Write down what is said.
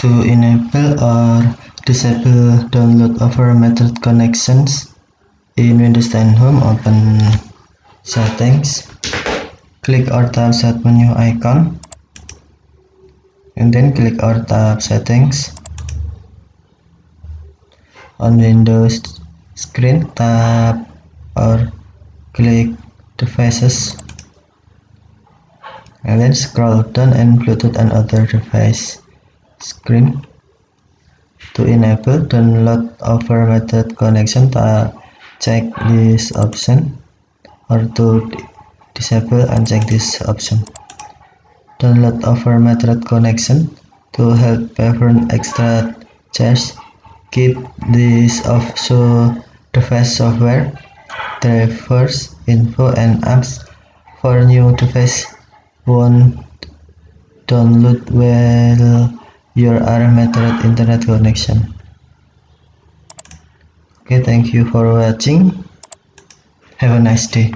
To enable or disable download over method connections in Windows 10 Home, open Settings, click or tap Set menu icon, and then click or tap Settings. On Windows screen, tap or click Devices, and then scroll down and Bluetooth and other device screen. To enable download over method connection, check this option, or to disable, uncheck this option. Download over method connection. To help prevent extra charge, keep this off so device software, drivers, info, and apps for new device won't download while you are method internet connection. Okay, thank you for watching. Have a nice day.